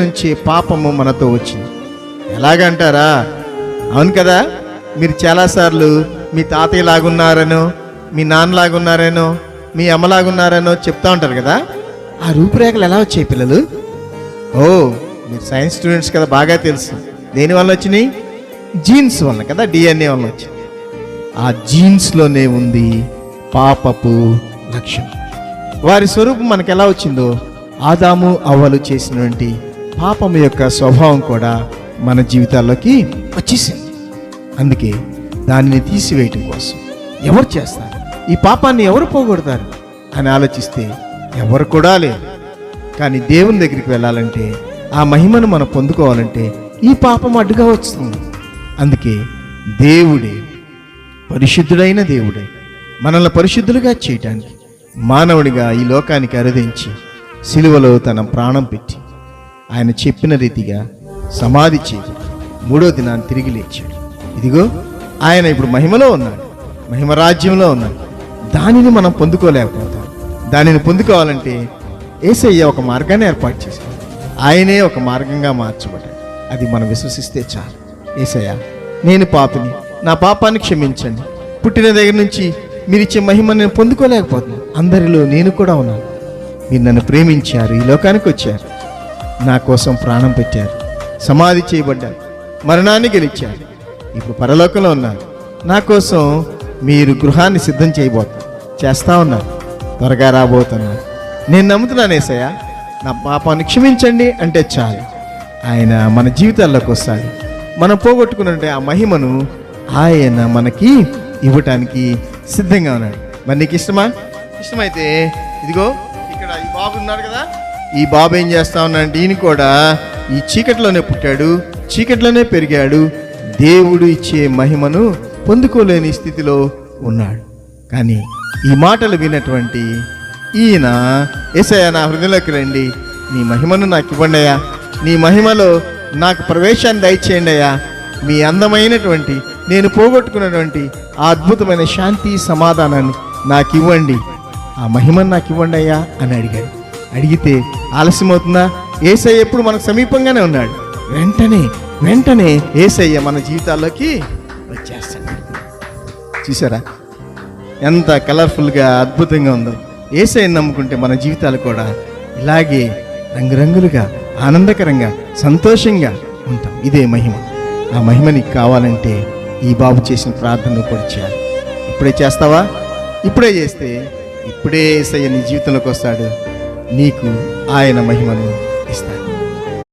నుంచే పాపము మనతో వచ్చింది. ఎలాగంటారా? అవును కదా, మీరు చాలాసార్లు మీ తాతయ్య లాగున్నారనో, మీ నాన్నలాగున్నారనో, మీ అమ్మలాగున్నారనో చెప్తా ఉంటారు కదా. ఆ రూపురేఖలు ఎలా వచ్చాయి పిల్లలు? ఓ, మీరు సైన్స్ స్టూడెంట్స్ కదా, బాగా తెలుసు. దేనివల్ల వచ్చినాయి? జీన్స్ వల్ల కదా, DNA వల్ల వచ్చింది. ఆ జీన్స్లోనే ఉంది పాపపు లక్షణం. వారి స్వరూపం మనకు ఎలా వచ్చిందో, ఆదాము అవ్వలు చేసినటువంటి పాపము యొక్క స్వభావం కూడా మన జీవితాల్లోకి వచ్చేసింది. అందుకే దానిని తీసివేయటం కోసం ఎవరు చేస్తారు, ఈ పాపాన్ని ఎవరు పోగొడతారు అని ఆలోచిస్తే ఎవరు కూడా లేదు. కానీ దేవుని దగ్గరికి వెళ్ళాలంటే, ఆ మహిమను మనం పొందుకోవాలంటే ఈ పాపం అడ్డుగా వస్తుంది. అందుకే దేవుడే, పరిశుద్ధుడైన దేవుడే మనల్ని పరిశుద్ధులుగా చేయటానికి మానవుడిగా ఈ లోకానికి అరుదించి సిలువలో తన ప్రాణం పెట్టి ఆయన చెప్పిన రీతిగా సమాధి చేసి 3వ దినాన్ని తిరిగి లేచాడు. ఇదిగో ఆయన ఇప్పుడు మహిమలో ఉన్నాడు, మహిమ రాజ్యంలో ఉన్నాడు. దానిని మనం పొందుకోలేకపోతాం. దానిని పొందుకోవాలంటే యేసయ్య ఒక మార్గాన్ని ఏర్పాటు చేశాడు. ఆయనే ఒక మార్గంగా మార్చబడ్డాడు. అది మనం విశ్వసిస్తే చాలు. యేసయ్య, నేను పాపిని, నా పాపాన్ని క్షమించండి. పుట్టిన దగ్గర నుంచి మీరు ఇచ్చే మహిమ నేను పొందుకోలేకపోతున్నాను. అందరిలో నేను కూడా ఉన్నాను. మీరు నన్ను ప్రేమించారు, ఈ లోకానికి వచ్చారు, నా కోసం ప్రాణం పెట్టారు, సమాధి చేయబడ్డారు, మరణాన్ని గెలిచారు. ఇప్పుడు పరలోకంలో ఉన్నారు. నా కోసం మీరు గృహాన్ని సిద్ధం చేస్తా ఉన్నారు, త్వరగా రాబోతున్నారు. నేను నమ్ముతున్నాను యేసయ్య, నా పాపాన్ని క్షమించండి అంటే చాలు, ఆయన మన జీవితాల్లోకి వస్తాడు. మనం పోగొట్టుకున్నట్టే ఆ మహిమను ఆయన మనకి ఇవ్వటానికి సిద్ధంగా ఉన్నాడు. మరి నీకు ఇష్టమా? ఇష్టమైతే ఇదిగో ఇక్కడ ఈ బాబు ఉన్నాడు కదా, ఈ బాబు ఏం చేస్తా ఉన్నాడంటే, ఈయన కూడా ఈ చీకటిలోనే పుట్టాడు, చీకటిలోనే పెరిగాడు, దేవుడు ఇచ్చే మహిమను పొందుకోలేని స్థితిలో ఉన్నాడు. కానీ ఈ మాటలు విన్నటువంటి ఈయన, యేసయ్య నా హృదయంలోకి రండి, నీ మహిమను నాకు ఇవ్వండి అయ్యా, నీ మహిమలో నాకు ప్రవేశాన్ని దయచేయండి అయ్యా, మీ అందమైనటువంటి నేను పోగొట్టుకున్నటువంటి ఆ అద్భుతమైన శాంతి సమాధానాన్ని నాకు ఇవ్వండి, ఆ మహిమను నాకు ఇవ్వండి అయ్యా అని అడిగాడు. అడిగితే ఆలస్యమవుతుందా? యేసయ్య ఎప్పుడు మనకు సమీపంగానే ఉన్నాడు. వెంటనే యేసయ్య మన జీవితాల్లోకి వచ్చేస్తాడు. చూసారా ఎంత కలర్ఫుల్గా అద్భుతంగా ఉందో? యేసయ్యను నమ్ముకుంటే మన జీవితాలు కూడా ఇలాగే రంగురంగులుగా ఆనందకరంగా సంతోషంగా ఉంటాం. ఇదే మహిమ. ఆ మహిమ నీకు కావాలంటే ఈ బాబు చేసిన ప్రార్థనలు కూడా చేయాలి. ఇప్పుడే చేస్తావా? ఇప్పుడే చేస్తే ఇప్పుడే యేసయ్య నీ జీవితంలోకి వస్తాడు, నీకు ఆయన మహిమను ఇస్తాడు.